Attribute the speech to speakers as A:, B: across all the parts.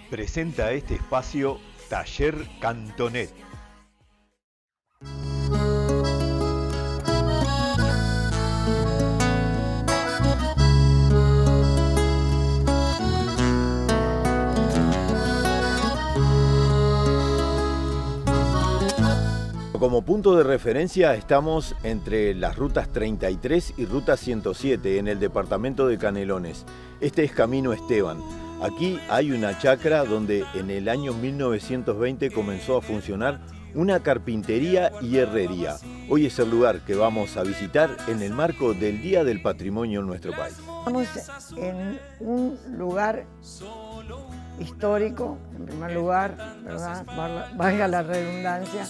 A: presenta este espacio Taller Cantonet. Como punto de referencia estamos entre las rutas 33 y ruta 107 en el departamento de Canelones. Este es Camino Esteban. Aquí hay una chacra donde en el año 1920 comenzó a funcionar una carpintería y herrería. Hoy es el lugar que vamos a visitar en el marco del Día del Patrimonio en nuestro país.
B: Estamos en un lugar histórico, en primer lugar, ¿verdad? Valga la redundancia,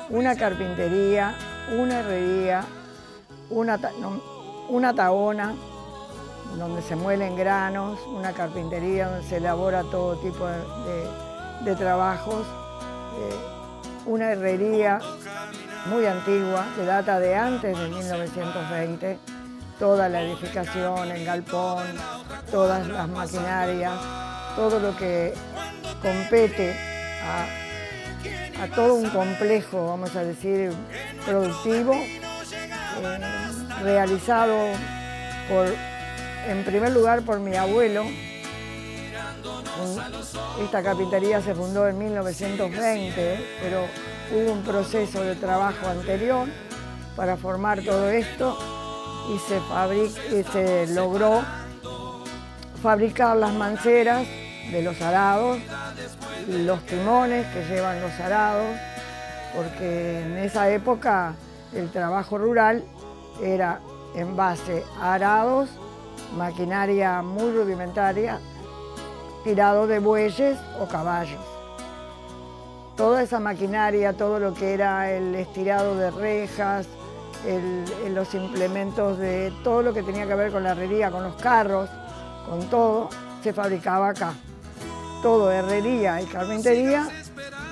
B: una carpintería, una herrería, una tabona donde se muelen granos, una carpintería donde se elabora todo tipo de trabajos, una herrería muy antigua que data de antes de 1920, toda la edificación, el galpón, todas las maquinarias, todo lo que compete a todo un complejo, vamos a decir, productivo, realizado en primer lugar por mi abuelo. Esta carpintería se fundó en 1920, pero hubo un proceso de trabajo anterior para formar todo esto y se logró fabricar las manceras de los arados, los timones que llevan los arados, porque en esa época el trabajo rural era en base a arados, maquinaria muy rudimentaria, tirado de bueyes o caballos. Toda esa maquinaria, todo lo que era el estirado de rejas, los implementos de todo lo que tenía que ver con la herrería, con los carros, con todo, se fabricaba acá. Todo herrería y carpintería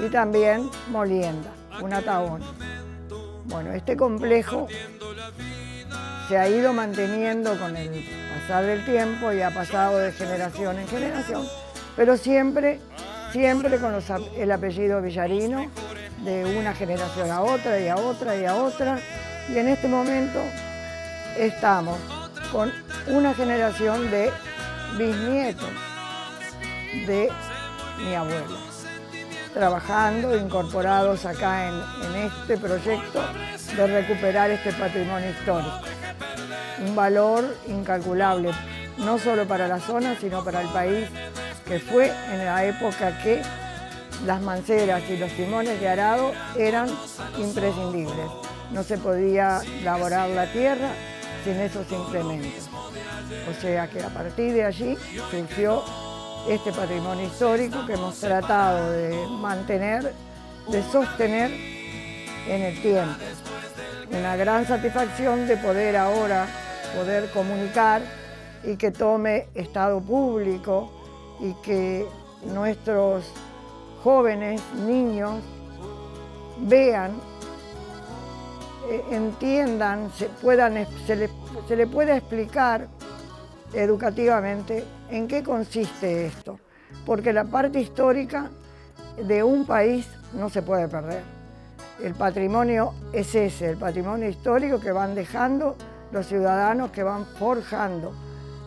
B: y también molienda, una tabona. Bueno, este complejo se ha ido manteniendo con el pasar del tiempo y ha pasado de generación en generación, pero siempre con el apellido Villarino, de una generación a otra y a otra y a otra. Y en este momento estamos con una generación de bisnietos de mi abuelo, trabajando, incorporados acá en este proyecto de recuperar este patrimonio histórico. Un valor incalculable, no solo para la zona, sino para el país, que fue en la época que las manceras y los timones de arado eran imprescindibles. No se podía laborar la tierra sin esos implementos. O sea que a partir de allí surgió este patrimonio histórico que hemos tratado de mantener, de sostener en el tiempo. Una gran satisfacción de poder ahora comunicar y que tome estado público y que nuestros jóvenes, niños, vean, entiendan, se le pueda explicar educativamente en qué consiste esto, porque la parte histórica de un país no se puede perder. El patrimonio es ese, el patrimonio histórico que van dejando los ciudadanos, que van forjando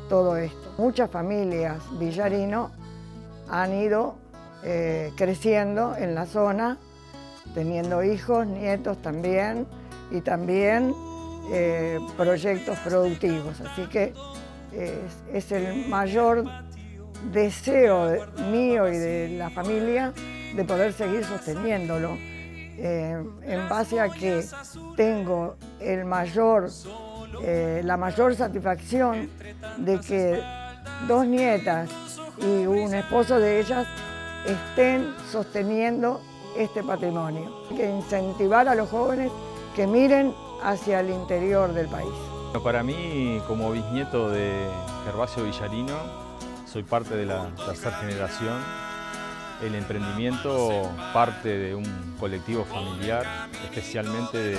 B: todo esto. Muchas familias Villarino han ido creciendo en la zona, teniendo hijos, nietos también, y también proyectos productivos. Así que es el mayor deseo mío y de la familia de poder seguir sosteniéndolo, en base a que tengo la mayor satisfacción de que dos nietas y un esposo de ellas estén sosteniendo este patrimonio. Hay que incentivar a los jóvenes que miren hacia el interior del país.
C: Para mí, como bisnieto de Gervasio Villarino, soy parte de la tercera generación. El emprendimiento parte de un colectivo familiar, especialmente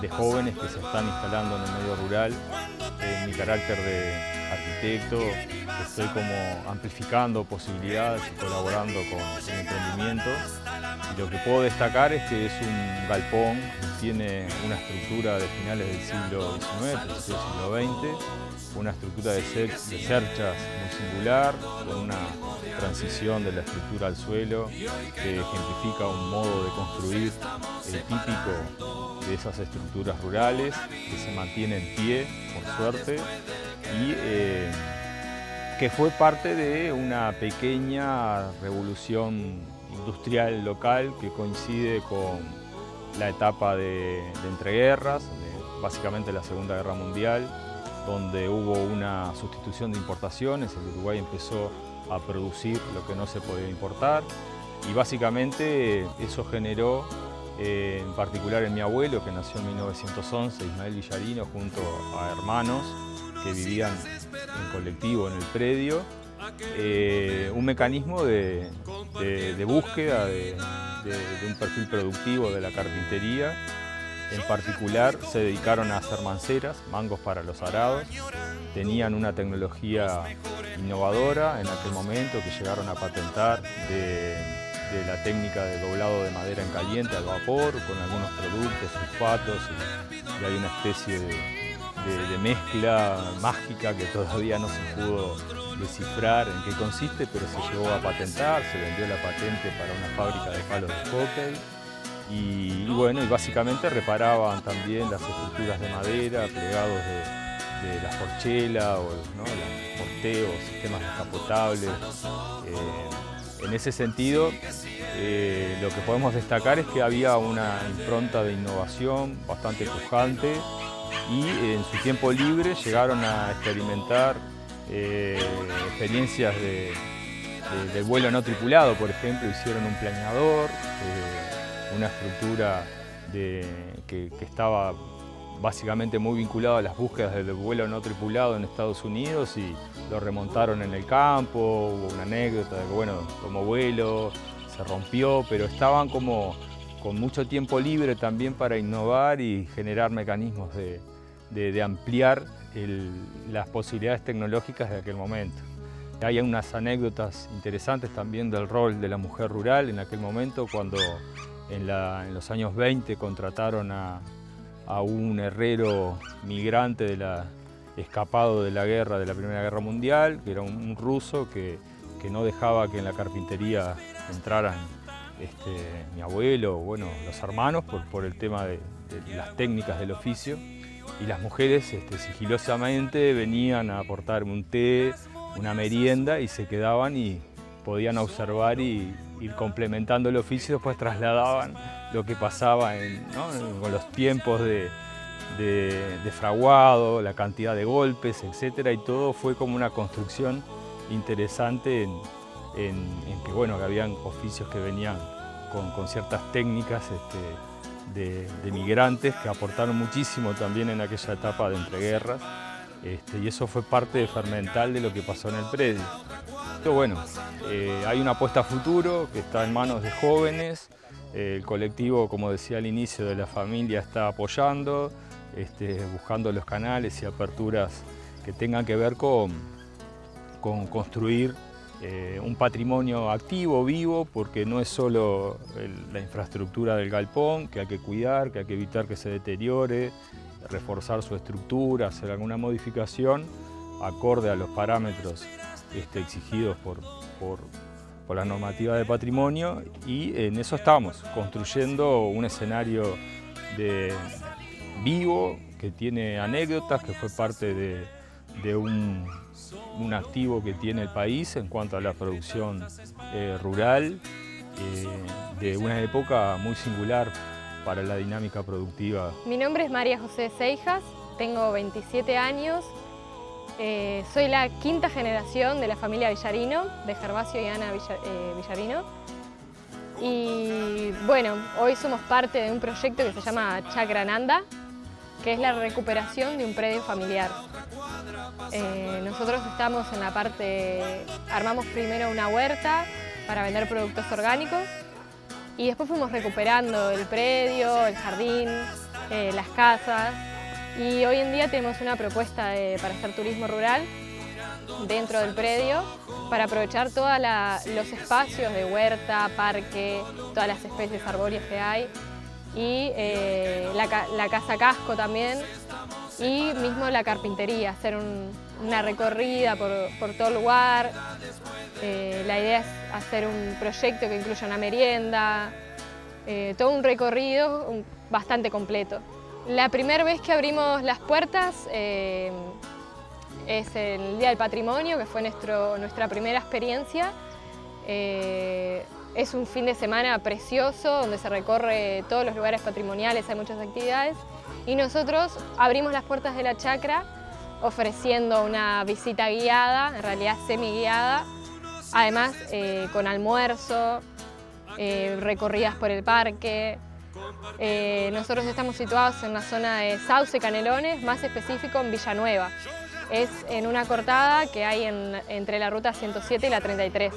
C: de jóvenes que se están instalando en el medio rural. Mi carácter de arquitecto estoy como amplificando posibilidades y colaborando con el emprendimiento. Y lo que puedo destacar es que es un galpón que tiene una estructura de finales del siglo XIX, principios del siglo XX, una estructura de cerchas muy singular, con una transición de la estructura al suelo que ejemplifica un modo de construir típico de esas estructuras rurales, que se mantiene en pie, por suerte, y que fue parte de una pequeña revolución industrial local que coincide con la etapa de entreguerras, básicamente la Segunda Guerra Mundial, donde hubo una sustitución de importaciones. El Uruguay empezó a producir lo que no se podía importar y básicamente eso generó, en particular en mi abuelo, que nació en 1911, Ismael Villarino, junto a hermanos que vivían en colectivo en el predio, un mecanismo de búsqueda de un perfil productivo de la carpintería. En particular se dedicaron a hacer manceras, mangos para los arados. Tenían una tecnología innovadora en aquel momento que llegaron a patentar de la técnica de doblado de madera en caliente al vapor, con algunos productos, sulfatos, y hay una especie de mezcla mágica que todavía no se pudo descifrar en qué consiste, pero se llegó a patentar, se vendió la patente para una fábrica de palos de hockey. Y bueno, y básicamente reparaban también las estructuras de madera, plegados de la forchela, o los porteos, sistemas descapotables. En ese sentido, lo que podemos destacar es que había una impronta de innovación bastante pujante y en su tiempo libre llegaron a experimentar experiencias de vuelo no tripulado. Por ejemplo, hicieron un planeador, una estructura que estaba básicamente muy vinculada a las búsquedas del vuelo no tripulado en Estados Unidos, y lo remontaron en el campo. Hubo una anécdota de que, bueno, tomó vuelo, se rompió, pero estaban como con mucho tiempo libre también para innovar y generar mecanismos de ampliar las posibilidades tecnológicas de aquel momento. Hay unas anécdotas interesantes también del rol de la mujer rural en aquel momento, cuando en los años 20 contrataron a un herrero migrante escapado de la guerra, de la Primera Guerra Mundial, que era un ruso que no dejaba que en la carpintería entraran mi abuelo, bueno, los hermanos, por el tema de las técnicas del oficio. Y las mujeres sigilosamente venían a aportarme un té, una merienda, y se quedaban y podían observar y ir complementando el oficio. Después trasladaban lo que pasaba con los tiempos de fraguado, la cantidad de golpes, etc. Y todo fue como una construcción interesante en que, bueno, que habían oficios que venían con ciertas técnicas de migrantes que aportaron muchísimo también en aquella etapa de entreguerras, y eso fue parte fermental de lo que pasó en el predio. Pero bueno, hay una apuesta a futuro que está en manos de jóvenes. El colectivo, como decía al inicio, de la familia está apoyando, buscando los canales y aperturas que tengan que ver con construir un patrimonio activo, vivo, porque no es solo la infraestructura del galpón que hay que cuidar, que hay que evitar que se deteriore, reforzar su estructura, hacer alguna modificación acorde a los parámetros exigidos por la normativa de patrimonio, y en eso estamos, construyendo un escenario vivo que tiene anécdotas, que fue parte de un activo que tiene el país en cuanto a la producción rural, de una época muy singular para la dinámica productiva.
D: Mi nombre es María José Seijas, tengo 27 años, soy la quinta generación de la familia Villarino, de Gervasio y Ana Villarino. Y bueno, hoy somos parte de un proyecto que se llama Chacra Nanda, que es la recuperación de un predio familiar. Nosotros estamos en la parte, armamos primero una huerta para vender productos orgánicos y después fuimos recuperando el predio, el jardín, las casas, y hoy en día tenemos una propuesta para hacer turismo rural dentro del predio para aprovechar todos los espacios de huerta, parque, todas las especies arbóreas que hay y la casa casco también y mismo la carpintería, hacer una recorrida por todo el lugar. La idea es hacer un proyecto que incluya una merienda, todo un recorrido bastante completo. La primera vez que abrimos las puertas es el Día del Patrimonio, que fue nuestra primera experiencia. Es un fin de semana precioso donde se recorre todos los lugares patrimoniales, hay muchas actividades. Y nosotros abrimos las puertas de la chacra ofreciendo una visita guiada, en realidad semi-guiada, además con almuerzo, recorridas por el parque. Nosotros estamos situados en la zona de Sauce Canelones, más específico en Villanueva. Es en una cortada que hay entre la ruta 107 y la 33.